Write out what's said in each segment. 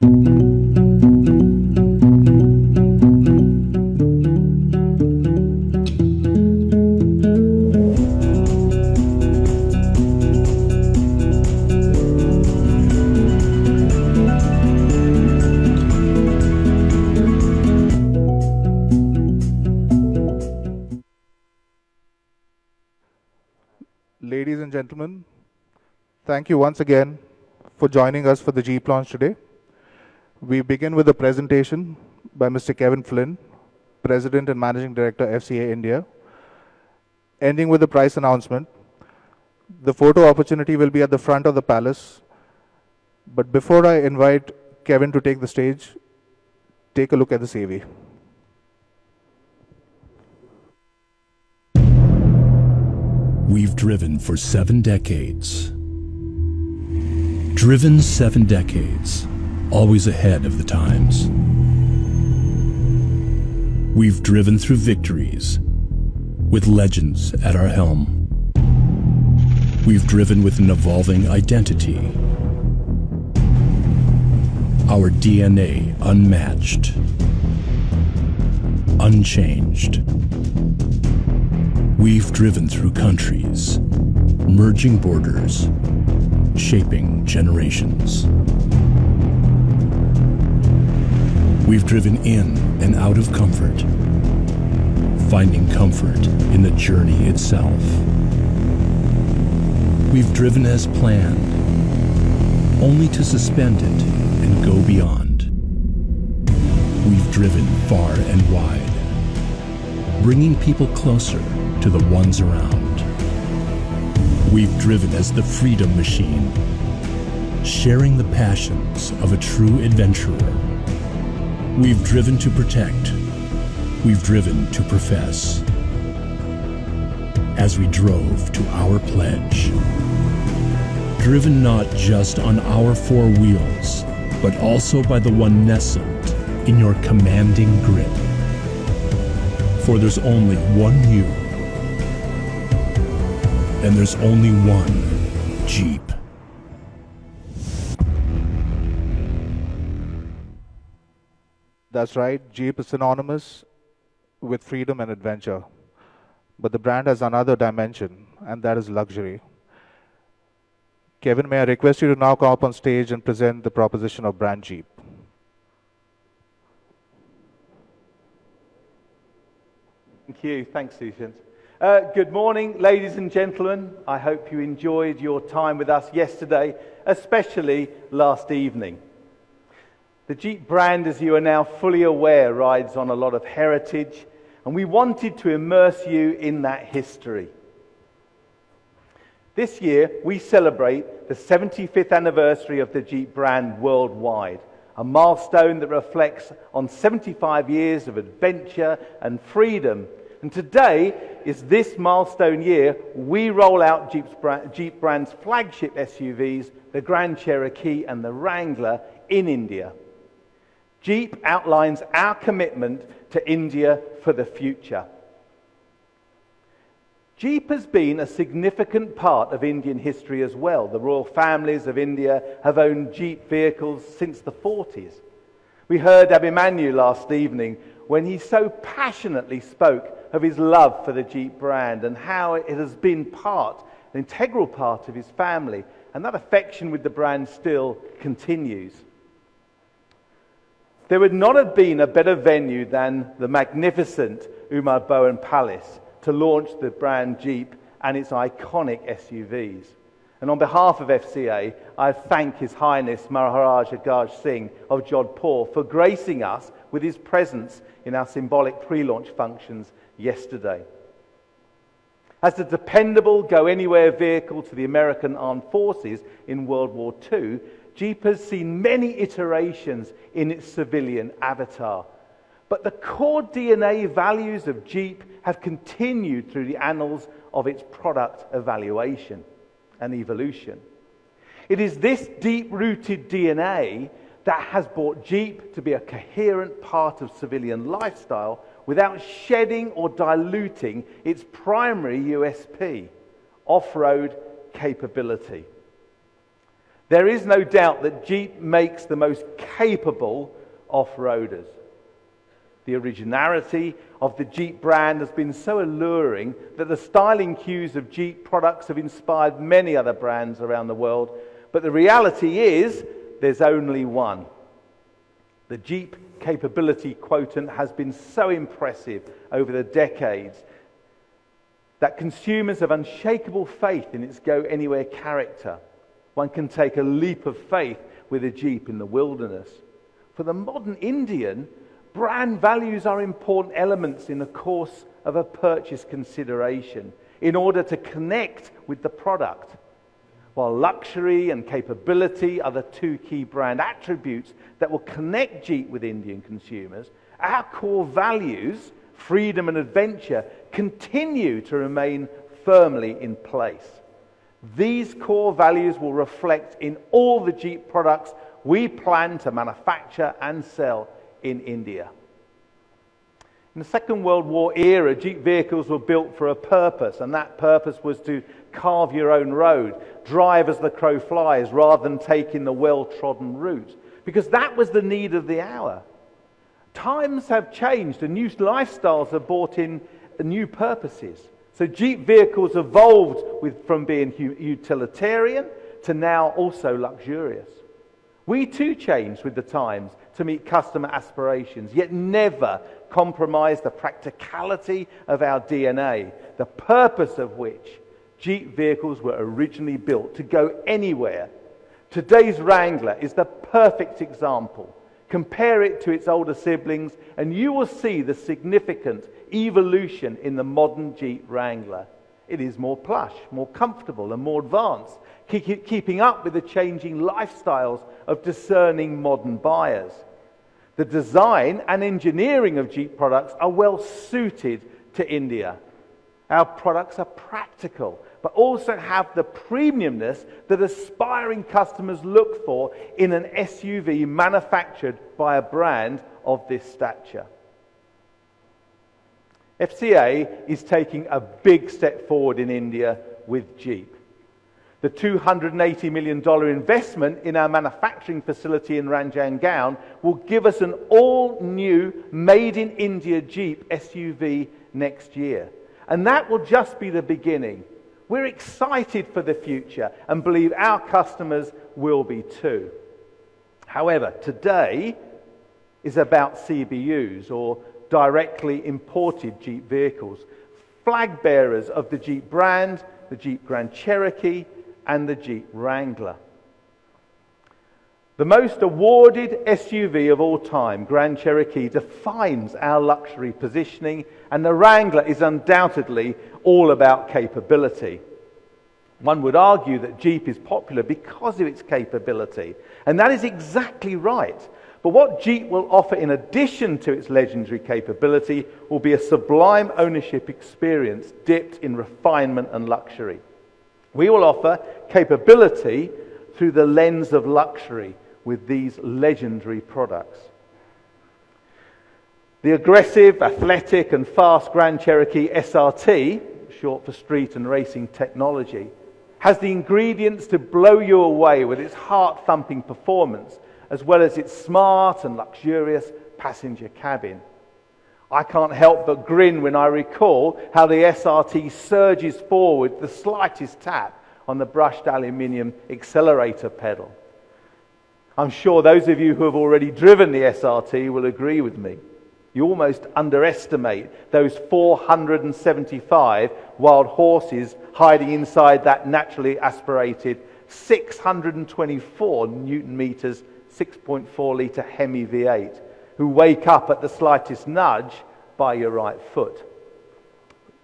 Ladies and gentlemen, thank you once again for joining us for the Jeep launch today. We begin with a presentation by Mr. Kevin Flynn, President and Managing Director, FCA India, ending with a price announcement. The photo opportunity will be at the front of the palace. But before I invite Kevin to take the stage, take a look at the CV. We've driven for 7 decades. Driven 7 decades, always ahead of the times. We've driven through victories, with legends at our helm. We've driven with an evolving identity. Our DNA unmatched, unchanged. We've driven through countries, merging borders, shaping generations. We've driven in and out of comfort, finding comfort in the journey itself. We've driven as planned, only to suspend it and go beyond. We've driven far and wide, bringing people closer to the ones around. We've driven as the freedom machine, sharing the passions of a true adventurer. We've driven to protect, we've driven to profess, as we drove to our pledge. Driven not just on our 4 wheels, but also by the one nestled in your commanding grip. For there's only one you, and there's only one Jeep. That's right, Jeep is synonymous with freedom and adventure. But the brand has another dimension, and that is luxury. Kevin, may I request you to now come up on stage and present the proposition of brand Jeep. Thank you. Thanks, Sushant. Good morning, ladies and gentlemen. I hope you enjoyed your time with us yesterday, especially last evening. The Jeep brand, as you are now fully aware, rides on a lot of heritage, and we wanted to immerse you in that history. This year, we celebrate the 75th anniversary of the Jeep brand worldwide, a milestone that reflects on 75 years of adventure and freedom. And today is this milestone year we roll out Jeep brand's flagship SUVs, the Grand Cherokee and the Wrangler, in India. Jeep outlines our commitment to India for the future. Jeep has been a significant part of Indian history as well. The royal families of India have owned Jeep vehicles since the 40s. We heard Abhimanyu last evening when he so passionately spoke of his love for the Jeep brand and how it has been an integral part of his family, and that affection with the brand still continues. There would not have been a better venue than the magnificent Umaid Palace to launch the brand Jeep and its iconic SUVs. And on behalf of FCA, I thank His Highness Maharaja Gaj Singh of Jodhpur for gracing us with his presence in our symbolic pre-launch functions yesterday. As the dependable go-anywhere vehicle to the American Armed Forces in World War II, Jeep has seen many iterations in its civilian avatar. But the core DNA values of Jeep have continued through the annals of its product evaluation and evolution. It is this deep-rooted DNA that has brought Jeep to be a coherent part of civilian lifestyle without shedding or diluting its primary USP, off-road capability. There is no doubt that Jeep makes the most capable off-roaders. The originality of the Jeep brand has been so alluring that the styling cues of Jeep products have inspired many other brands around the world. But the reality is, there's only one. The Jeep capability quotient has been so impressive over the decades that consumers have unshakable faith in its go-anywhere character. One can take a leap of faith with a Jeep in the wilderness. For the modern Indian, brand values are important elements in the course of a purchase consideration in order to connect with the product. While luxury and capability are the two key brand attributes that will connect Jeep with Indian consumers, our core values, freedom and adventure, continue to remain firmly in place. These core values will reflect in all the Jeep products we plan to manufacture and sell in India. In the Second World War era, Jeep vehicles were built for a purpose, and that purpose was to carve your own road, drive as the crow flies, rather than taking the well-trodden route, because that was the need of the hour. Times have changed, and new lifestyles have brought in new purposes. So Jeep vehicles evolved from being utilitarian to now also luxurious. We too changed with the times to meet customer aspirations, yet never compromise the practicality of our DNA, the purpose of which Jeep vehicles were originally built to go anywhere. Today's Wrangler is the perfect example. Compare it to its older siblings and you will see the significant evolution in the modern Jeep Wrangler. It is more plush, more comfortable and more advanced, keeping up with the changing lifestyles of discerning modern buyers. The design and engineering of Jeep products are well suited to India. Our products are practical, but also have the premiumness that aspiring customers look for in an SUV manufactured by a brand of this stature. FCA is taking a big step forward in India with Jeep. The $280 million investment in our manufacturing facility in Ranjangaon will give us an all-new made-in-India Jeep SUV next year. And that will just be the beginning. We're excited for the future and believe our customers will be too. However, today is about CBUs, or directly imported Jeep vehicles, flag bearers of the Jeep brand, the Jeep Grand Cherokee, and the Jeep Wrangler. The most awarded SUV of all time, Grand Cherokee, defines our luxury positioning, and the Wrangler is undoubtedly all about capability. One would argue that Jeep is popular because of its capability, and that is exactly right. But what Jeep will offer in addition to its legendary capability will be a sublime ownership experience dipped in refinement and luxury. We will offer capability through the lens of luxury with these legendary products. The aggressive, athletic and fast Grand Cherokee SRT, short for Street and Racing Technology, has the ingredients to blow you away with its heart-thumping performance, as well as its smart and luxurious passenger cabin. I can't help but grin when I recall how the SRT surges forward with the slightest tap on the brushed aluminium accelerator pedal. I'm sure those of you who have already driven the SRT will agree with me. You almost underestimate those 475 wild horses hiding inside that naturally aspirated 624 Newton meters, 6.4 litre Hemi V8, who wake up at the slightest nudge by your right foot.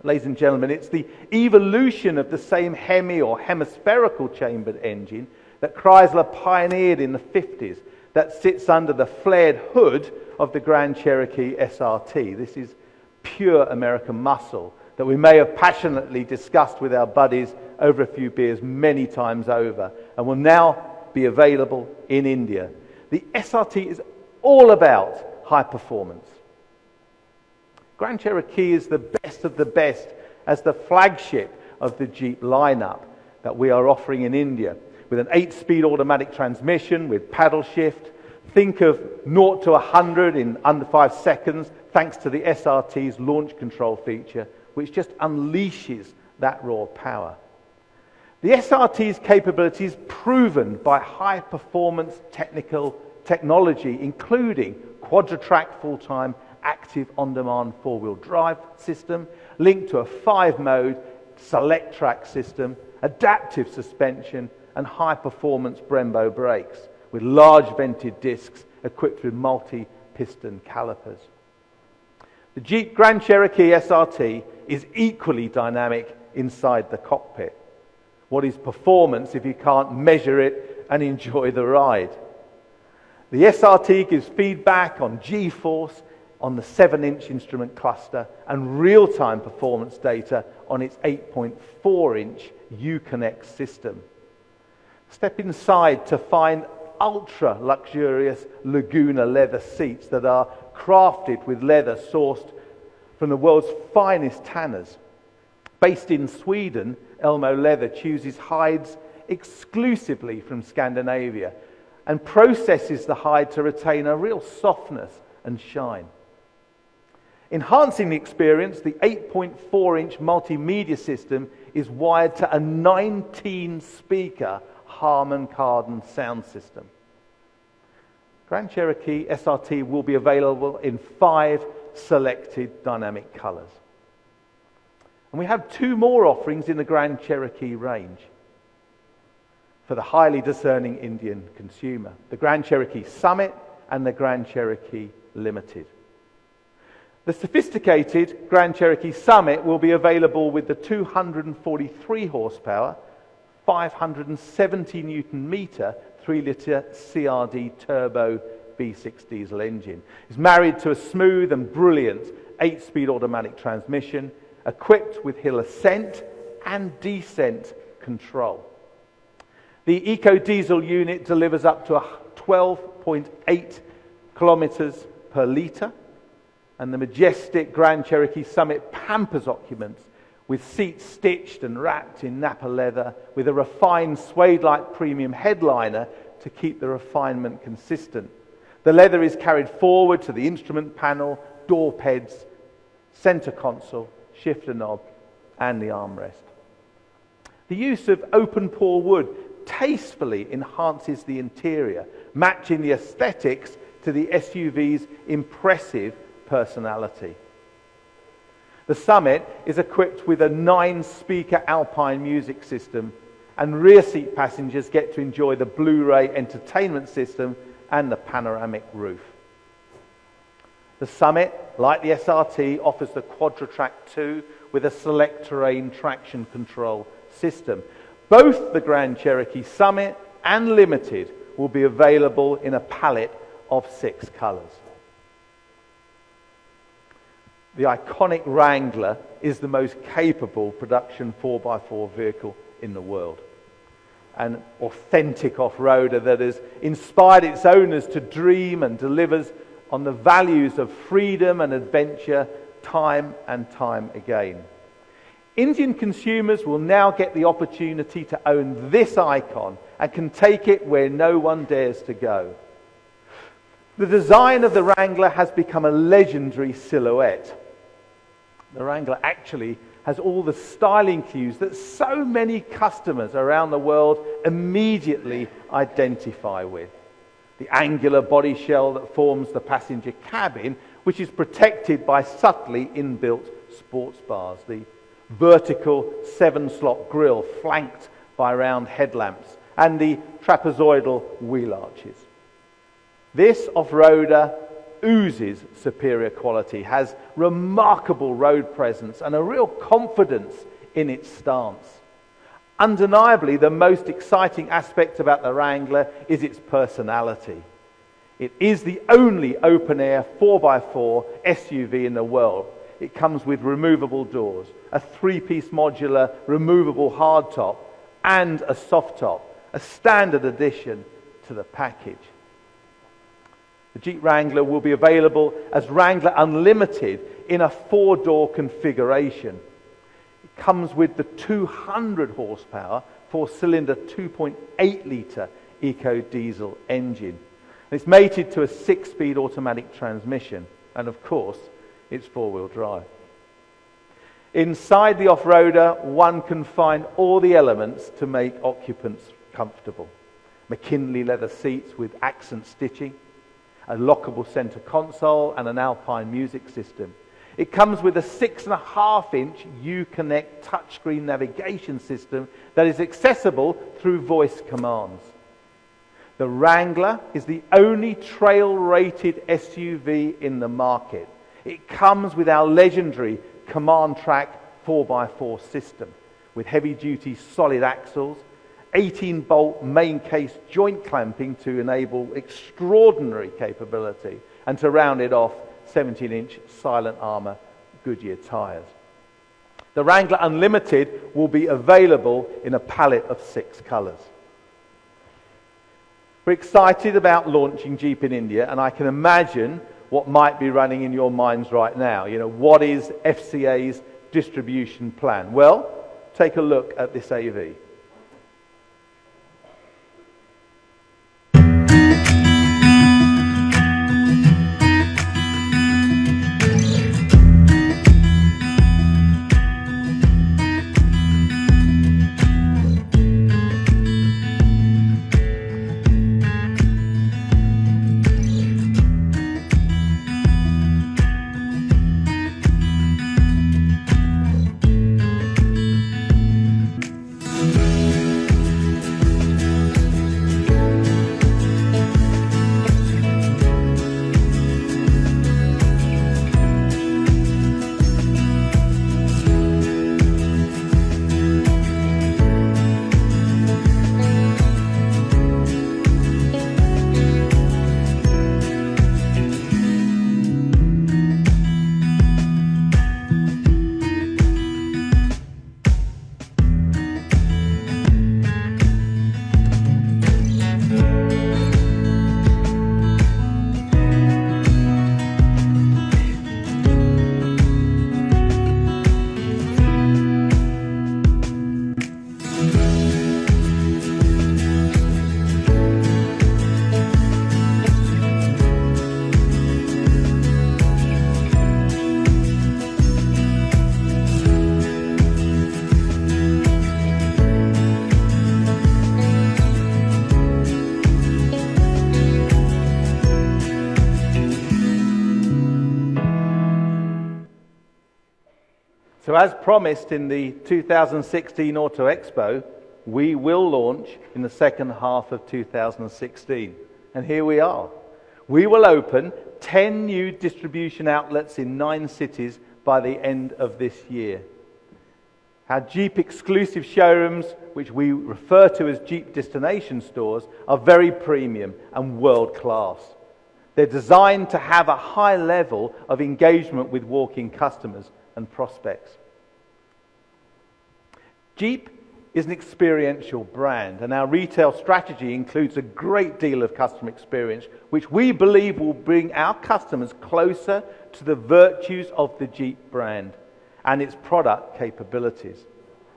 Ladies and gentlemen, it's the evolution of the same Hemi or hemispherical chambered engine that Chrysler pioneered in the 50s that sits under the flared hood of the Grand Cherokee SRT. This is pure American muscle that we may have passionately discussed with our buddies over a few beers many times over, and will now be available in India. The SRT is all about high performance. Grand Cherokee is the best of the best as the flagship of the Jeep lineup that we are offering in India. with an 8-speed automatic transmission with paddle shift. Think of 0 to 100 in under 5 seconds thanks to the SRT's launch control feature, which just unleashes that raw power. The SRT's capability is proven by high-performance technology, including quadra-track full-time active on-demand 4-wheel drive system, linked to a 5-mode select-track system, adaptive suspension, and high-performance Brembo brakes, with large vented discs equipped with multi-piston calipers. The Jeep Grand Cherokee SRT is equally dynamic inside the cockpit. What is performance if you can't measure it and enjoy the ride? The SRT gives feedback on G-force on the 7-inch instrument cluster and real-time performance data on its 8.4-inch Uconnect system. Step inside to find ultra-luxurious Laguna leather seats that are crafted with leather sourced from the world's finest tanners. Based in Sweden, Elmo Leather chooses hides exclusively from Scandinavia and processes the hide to retain a real softness and shine. Enhancing the experience, the 8.4-inch multimedia system is wired to a 19-speaker Harman Kardon sound system. Grand Cherokee SRT will be available in 5 selected dynamic colors. And we have 2 more offerings in the Grand Cherokee range for the highly discerning Indian consumer: the Grand Cherokee Summit and the Grand Cherokee Limited. The sophisticated Grand Cherokee Summit will be available with the 243 horsepower, 570 Newton-meter, 3-litre CRD turbo V6 diesel engine. It's married to a smooth and brilliant 8-speed automatic transmission, equipped with hill ascent and descent control. The eco-diesel unit delivers up to 12.8 kilometers per litre, and the majestic Grand Cherokee Summit pampers occupants with seats stitched and wrapped in Napa leather, with a refined suede-like premium headliner to keep the refinement consistent. The leather is carried forward to the instrument panel, door peds, center console, shifter knob, and the armrest. The use of open-pore wood tastefully enhances the interior, matching the aesthetics to the SUV's impressive personality. The Summit is equipped with a 9-speaker Alpine music system, and rear seat passengers get to enjoy the Blu-ray entertainment system and the panoramic roof. The Summit, like the SRT, offers the Quadra-Track 2 with a select terrain traction control system. Both the Grand Cherokee Summit and Limited will be available in a palette of 6 colors. The iconic Wrangler is the most capable production 4x4 vehicle in the world. An authentic off-roader that has inspired its owners to dream and delivers on the values of freedom and adventure time and time again. Indian consumers will now get the opportunity to own this icon and can take it where no one dares to go. The design of the Wrangler has become a legendary silhouette. The Wrangler actually has all the styling cues that so many customers around the world immediately identify with. The angular body shell that forms the passenger cabin, which is protected by subtly inbuilt sports bars. The vertical 7-slot grille flanked by round headlamps, and the trapezoidal wheel arches. This off-roader oozes superior quality, has remarkable road presence and a real confidence in its stance. Undeniably, the most exciting aspect about the Wrangler is its personality. It is the only open-air 4x4 SUV in the world. It comes with removable doors, a 3-piece modular removable hardtop, and a soft top, a standard addition to the package. The Jeep Wrangler will be available as Wrangler Unlimited in a 4-door configuration. It comes with the 200 horsepower, 4-cylinder 2.8-litre eco-diesel engine. It's mated to a 6-speed automatic transmission, and of course, it's 4-wheel drive. Inside the off-roader, one can find all the elements to make occupants comfortable. McKinley leather seats with accent stitching, a lockable center console, and an Alpine music system. It comes with a 6.5-inch Uconnect touchscreen navigation system that is accessible through voice commands. The Wrangler is the only trail-rated SUV in the market. It comes with our legendary Command Track 4x4 system with heavy-duty solid axles, 18-bolt main case joint clamping to enable extraordinary capability, and to round it off, 17-inch silent armor Goodyear tyres. The Wrangler Unlimited will be available in a palette of 6 colours. We're excited about launching Jeep in India, and I can imagine what might be running in your minds right now. You know, what is FCA's distribution plan? Well, take a look at this AV. So as promised in the 2016 Auto Expo, we will launch in the second half of 2016. And here we are. We will open 10 new distribution outlets in 9 cities by the end of this year. Our Jeep exclusive showrooms, which we refer to as Jeep destination stores, are very premium and world-class. They're designed to have a high level of engagement with walk-in customers and prospects. Jeep is an experiential brand, and our retail strategy includes a great deal of customer experience, which we believe will bring our customers closer to the virtues of the Jeep brand and its product capabilities.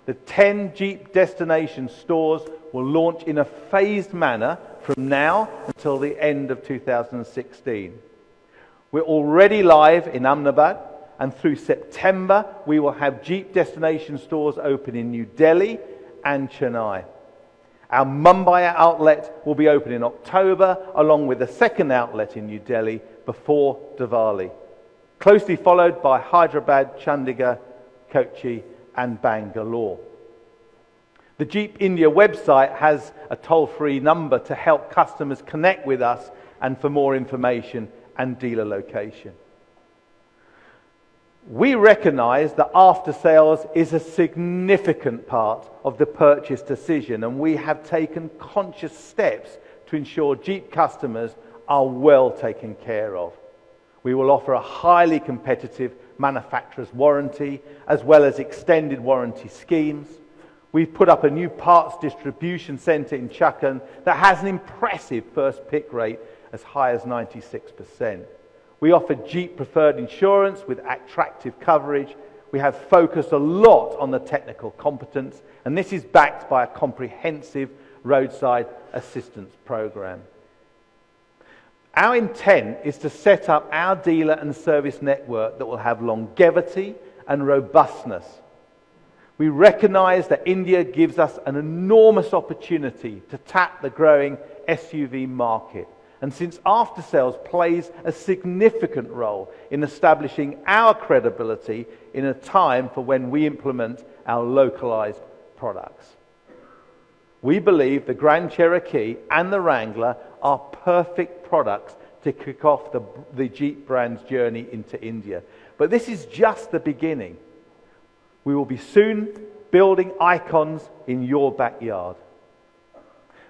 The 10 Jeep destination stores will launch in a phased manner from now until the end of 2016. We're already live in Ahmedabad, and through September we will have Jeep destination stores open in New Delhi and Chennai. Our Mumbai outlet will be open in October, along with a second outlet in New Delhi before Diwali, closely followed by Hyderabad, Chandigarh, Kochi and Bangalore. The Jeep India website has a toll-free number to help customers connect with us and for more information and dealer location. We recognize that after sales is a significant part of the purchase decision, and we have taken conscious steps to ensure Jeep customers are well taken care of. We will offer a highly competitive manufacturer's warranty as well as extended warranty schemes. We've put up a new parts distribution centre in Chakan that has an impressive first pick rate as high as 96%. We offer Jeep preferred insurance with attractive coverage. We have focused a lot on the technical competence, and this is backed by a comprehensive roadside assistance program. Our intent is to set up our dealer and service network that will have longevity and robustness. We recognize that India gives us an enormous opportunity to tap the growing SUV market. And since after-sales plays a significant role in establishing our credibility in a time for when we implement our localized products. We believe the Grand Cherokee and the Wrangler are perfect products to kick off the Jeep brand's journey into India. But this is just the beginning. We will be soon building icons in your backyard.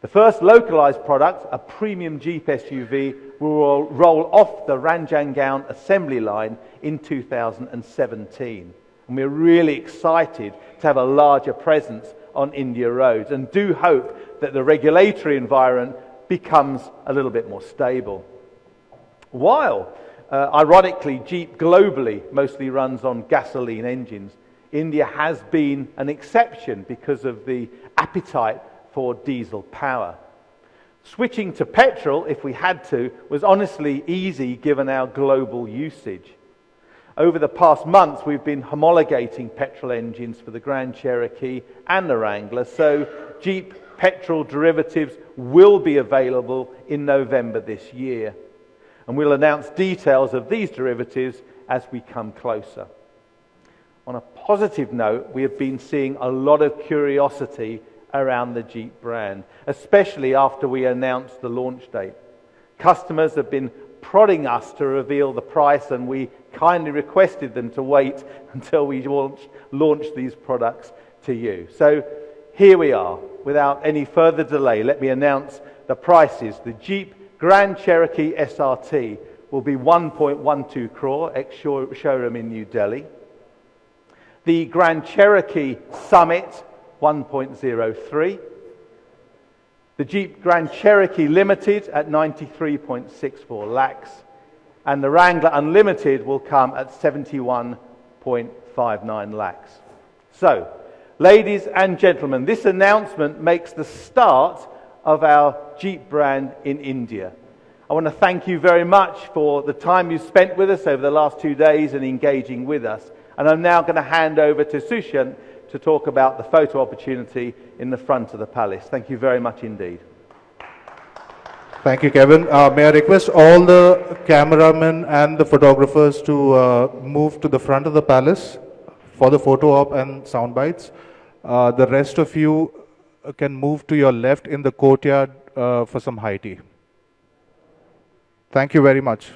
The first localized product, a premium Jeep SUV, will roll off the Ranjangaon assembly line in 2017. And we're really excited to have a larger presence on India roads and do hope that the regulatory environment becomes a little bit more stable. While, ironically, Jeep globally mostly runs on gasoline engines, India has been an exception because of the appetite for diesel power. Switching to petrol, if we had to, was honestly easy given our global usage. Over the past months, we've been homologating petrol engines for the Grand Cherokee and the Wrangler, so Jeep petrol derivatives will be available in November this year. And we'll announce details of these derivatives as we come closer. On a positive note, we have been seeing a lot of curiosity around the Jeep brand, especially after we announced the launch date. Customers have been prodding us to reveal the price, and we kindly requested them to wait until we launch these products to you. So here we are. Without any further delay, let me announce the prices. The Jeep Grand Cherokee SRT will be 1.12 crore, ex-showroom in New Delhi. The Grand Cherokee Summit, 1.03. The Jeep Grand Cherokee Limited at 93.64 lakhs. And the Wrangler Unlimited will come at 71.59 lakhs. So, ladies and gentlemen, this announcement makes the start of our Jeep brand in India. I want to thank you very much for the time you spent with us over the last 2 days and engaging with us. And I'm now going to hand over to Sushyant to talk about the photo opportunity in the front of the palace. Thank you very much indeed. Thank you, Kevin. May I request all the cameramen and the photographers to move to the front of the palace for the photo op and sound bites. The rest of you can move to your left in the courtyard for some high tea. Thank you very much.